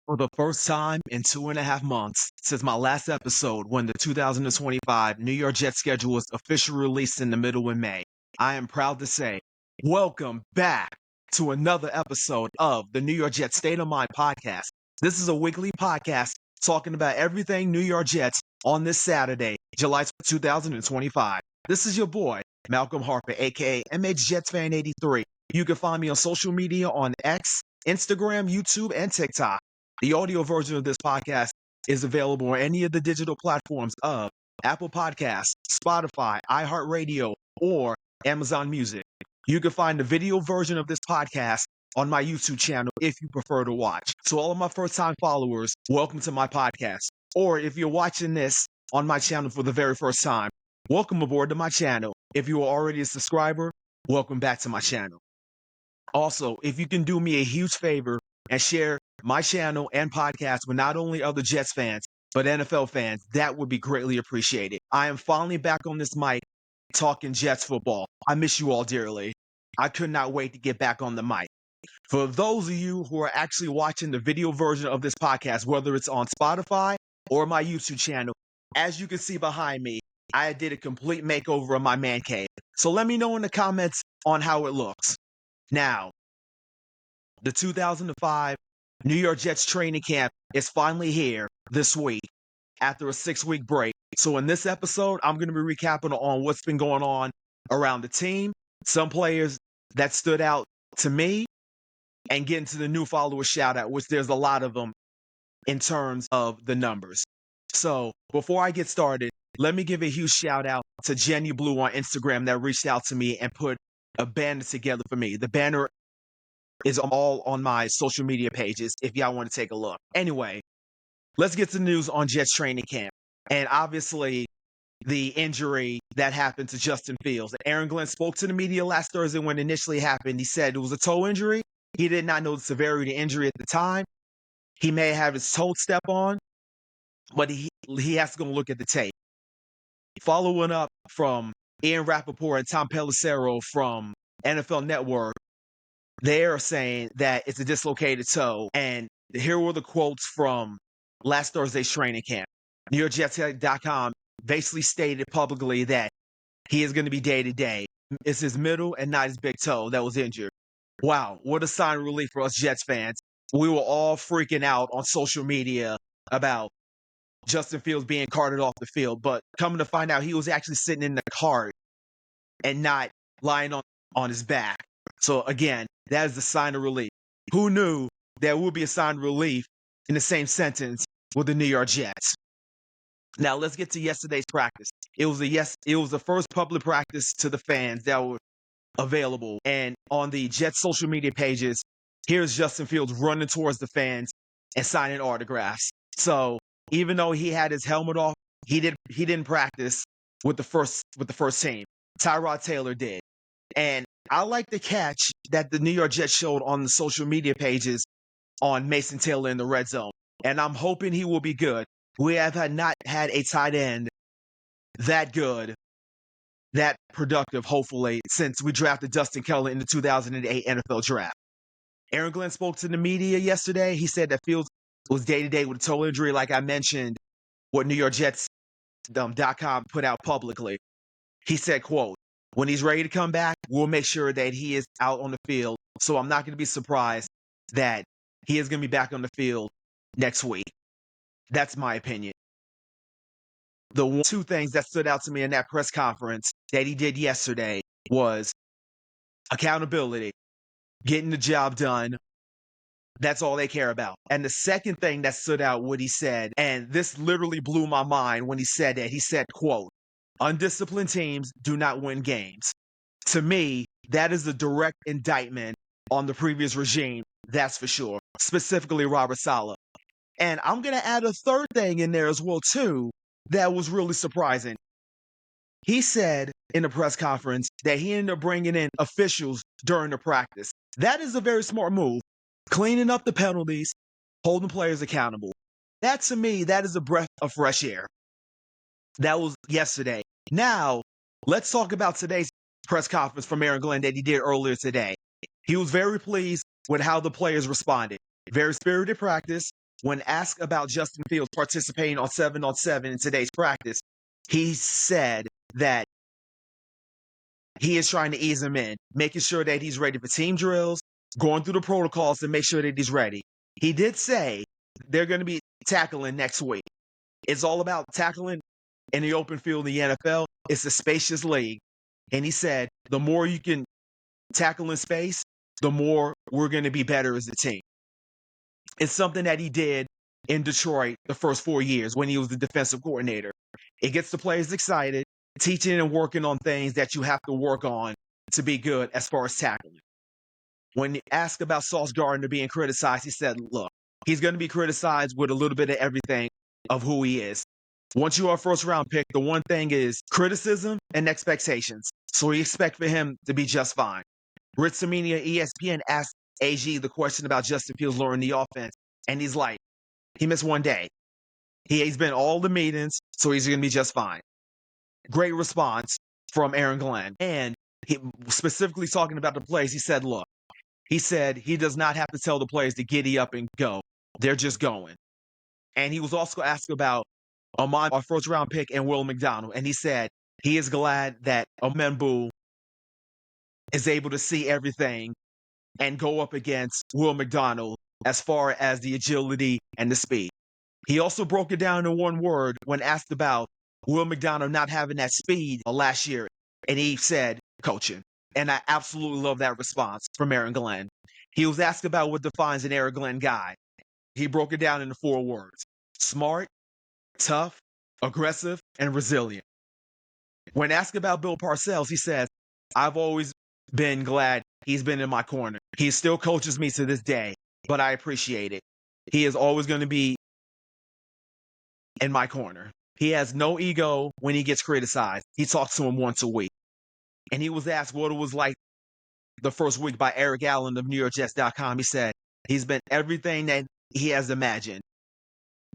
For the first time in 2.5 months since my last episode, when the 2025 New York Jets schedule was officially released in the middle of May, I am proud to say, welcome back to another episode of the New York Jets State of Mind podcast. This is a weekly podcast talking about everything New York Jets on this Saturday, July 2025. This is your boy, Malcolm Harper, aka MHJetsFan83. You can find me on social media on X, Instagram, YouTube, and TikTok. The audio version of this podcast is available on any of the digital platforms of Apple Podcasts, Spotify, iHeartRadio, or Amazon Music. You can find the video version of this podcast on my YouTube channel if you prefer to watch. So all of my first-time followers, welcome to my podcast. Or if you're watching this on my channel for the very first time, welcome aboard to my channel. If you are already a subscriber, welcome back to my channel. Also, if you can do me a huge favor and share my channel and podcast with not only other Jets fans, but NFL fans, that would be greatly appreciated. I am finally back on this mic talking Jets football. I miss you all dearly. I could not wait to get back on the mic. For those of you who are actually watching the video version of this podcast, whether it's on Spotify or my YouTube channel, as you can see behind me, I did a complete makeover of my man cave. So let me know in the comments on how it looks. Now, the 2005 New York Jets training camp is finally here this week after a 6-week break. So in this episode, I'm going to be recapping on what's been going on around the team, some players that stood out to me, and getting to the new follower shout out, which there's a lot of them in terms of the numbers. So before I get started, let me give a huge shout out to Jenny Blue on Instagram that reached out to me and put a banner together for me. The banner is all on my social media pages if y'all want to take a look. Anyway, let's get to the news on Jets training camp. And obviously, the injury that happened to Justin Fields. Aaron Glenn spoke to the media last Thursday when it initially happened. He said it was a toe injury. He did not know the severity of the injury at the time. He may have his toe step on, but he has to go look at the tape. Following up from Ian Rappaport and Tom Pelissero from NFL Network, they are saying that it's a dislocated toe. And here were the quotes from last Thursday's training camp. NewYorkJets.com basically stated publicly that he is going to be day-to-day. It's his middle and not his big toe that was injured. Wow, what a sign of relief for us Jets fans. We were all freaking out on social media about Justin Fields being carted off the field. But coming to find out, he was actually sitting in the cart and not lying on his back. So again, that is the sign of relief. Who knew there would be a sign of relief in the same sentence with the New York Jets? Now let's get to yesterday's practice. It was the first public practice to the fans that were available. And on the Jets social media pages, here's Justin Fields running towards the fans and signing autographs. So even though he had his helmet off, he didn't practice with the first team. Tyrod Taylor did. And I like the catch that the New York Jets showed on the social media pages on Mason Taylor in the red zone. And I'm hoping he will be good. We have not had a tight end that good, that productive, hopefully, since we drafted Dustin Keller in the 2008 NFL Draft. Aaron Glenn spoke to the media yesterday. He said that Fields was day-to-day with a toe injury, like I mentioned, what NewYorkJets.com put out publicly. He said, quote, "When he's ready to come back, we'll make sure that he is out on the field. So I'm not going to be surprised that he is going to be back on the field next week." That's my opinion. The two things that stood out to me in that press conference that he did yesterday was accountability, getting the job done. That's all they care about. And the second thing that stood out, what he said, and this literally blew my mind when he said that, he said, quote, "Undisciplined teams do not win games." To me, that is a direct indictment on the previous regime, that's for sure, specifically Robert Saleh. And I'm going to add a third thing in there as well, too, that was really surprising. He said in a press conference that he ended up bringing in officials during the practice. That is a very smart move. Cleaning up the penalties, holding players accountable. That, to me, that is a breath of fresh air. That was yesterday. Now, let's talk about today's press conference from Aaron Glenn that he did earlier today. He was very pleased with how the players responded. Very spirited practice. When asked about Justin Fields participating on 7-on-7 in today's practice, he said that he is trying to ease him in, making sure that he's ready for team drills, going through the protocols to make sure that he's ready. He did say they're going to be tackling next week. It's all about tackling in the open field in the NFL. It's a spacious league. And he said the more you can tackle in space, the more we're going to be better as a team. It's something that he did in Detroit the first 4 years when he was the defensive coordinator. It gets the players excited, teaching and working on things that you have to work on to be good as far as tackling. When asked about Sauce Gardner being criticized, he said, look, he's going to be criticized with a little bit of everything of who he is. Once you are a first-round pick, the one thing is criticism and expectations. So we expect for him to be just fine. Rich Samini of ESPN asked AG the question about Justin Fields learning the offense, and he's like, he missed one day. He's been all the meetings, so he's going to be just fine. Great response from Aaron Glenn. And he specifically talking about the plays, he said, look, he said he does not have to tell the players to giddy up and go. They're just going. And he was also asked about Amon, our first-round pick, and Will McDonald. And he said he is glad that Amembu is able to see everything and go up against Will McDonald as far as the agility and the speed. He also broke it down in one word when asked about Will McDonald not having that speed last year. And he said, coaching. And I absolutely love that response from Aaron Glenn. He was asked about what defines an Aaron Glenn guy. He broke it down into 4 words: smart, tough, aggressive, and resilient. When asked about Bill Parcells, he says, I've always been glad he's been in my corner. He still coaches me to this day, but I appreciate it. He is always going to be in my corner. He has no ego when he gets criticized. He talks to him once a week. And he was asked what it was like the first week by Eric Allen of NewYorkJets.com. He said he's been everything that he has imagined.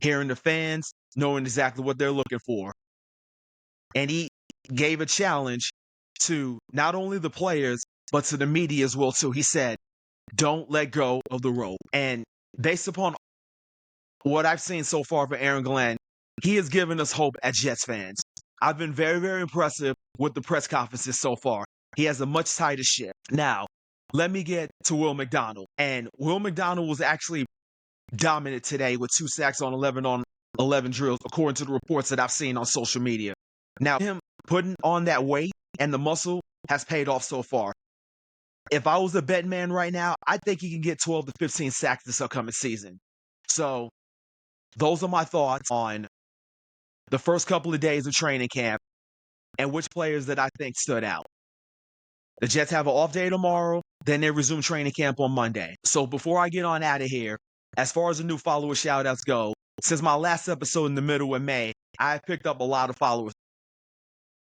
Hearing the fans, knowing exactly what they're looking for. And he gave a challenge to not only the players, but to the media as well, too. He said, don't let go of the rope. And based upon what I've seen so far from Aaron Glenn, he has given us hope as Jets fans. I've been very, very impressive with the press conferences so far. He has a much tighter ship. Now, let me get to Will McDonald. And Will McDonald was actually dominant today with 2 sacks on 11 drills, according to the reports that I've seen on social media. Now, him putting on that weight and the muscle has paid off so far. If I was a bet man right now, I think he can get 12 to 15 sacks this upcoming season. So those are my thoughts on the first couple of days of training camp and which players that I think stood out. The Jets have an off day tomorrow, then they resume training camp on Monday. So before I get on out of here, as far as the new follower shout-outs go, since my last episode in the middle of May, I have picked up a lot of followers.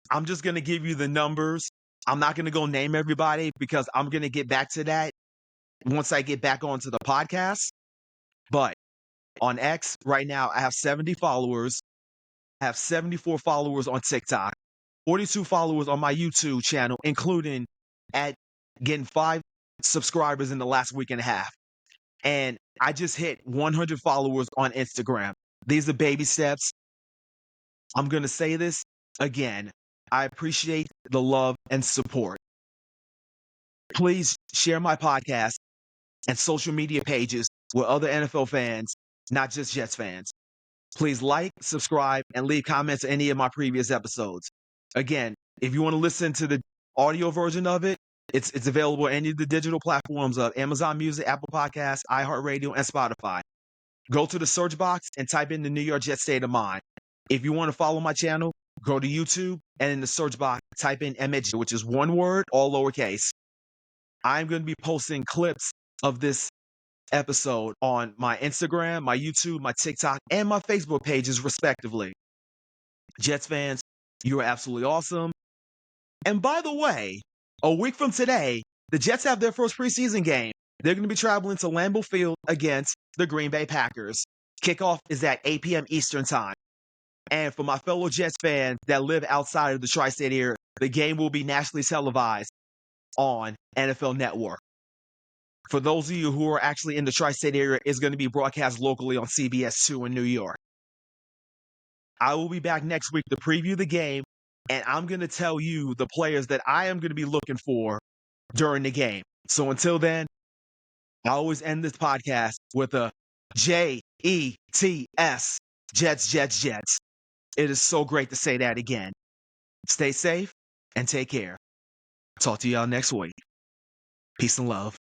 I'm just going to give you the numbers. I'm not going to go name everybody because I'm going to get back to that once I get back onto the podcast. But on X right now, I have 70 followers. I have 74 followers on TikTok, 42 followers on my YouTube channel, including at getting 5 subscribers in the last week and a half. And I just hit 100 followers on Instagram. These are baby steps. I'm going to say this again. I appreciate the love and support. Please share my podcast and social media pages with other NFL fans, not just Jets fans. Please like, subscribe, and leave comments on any of my previous episodes. Again, if you want to listen to the audio version of it, it's available on any of the digital platforms of Amazon Music, Apple Podcasts, iHeartRadio, and Spotify. Go to the search box and type in the New York Jets State of Mind. If you want to follow my channel, go to YouTube and in the search box, type in MJ, which is one word, all lowercase. I'm going to be posting clips of this episode on my Instagram, my YouTube, my TikTok, and my Facebook pages, respectively. Jets fans, you are absolutely awesome. And by the way, a week from today, the Jets have their first preseason game. They're going to be traveling to Lambeau Field against the Green Bay Packers. Kickoff is at 8 p.m. Eastern Time. And for my fellow Jets fans that live outside of the tri-state area, the game will be nationally televised on NFL Network. For those of you who are actually in the tri-state area, it's going to be broadcast locally on CBS2 in New York. I will be back next week to preview the game, and I'm going to tell you the players that I am going to be looking for during the game. So until then, I always end this podcast with a JETS, Jets, Jets, Jets. It is so great to say that again. Stay safe and take care. Talk to y'all next week. Peace and love.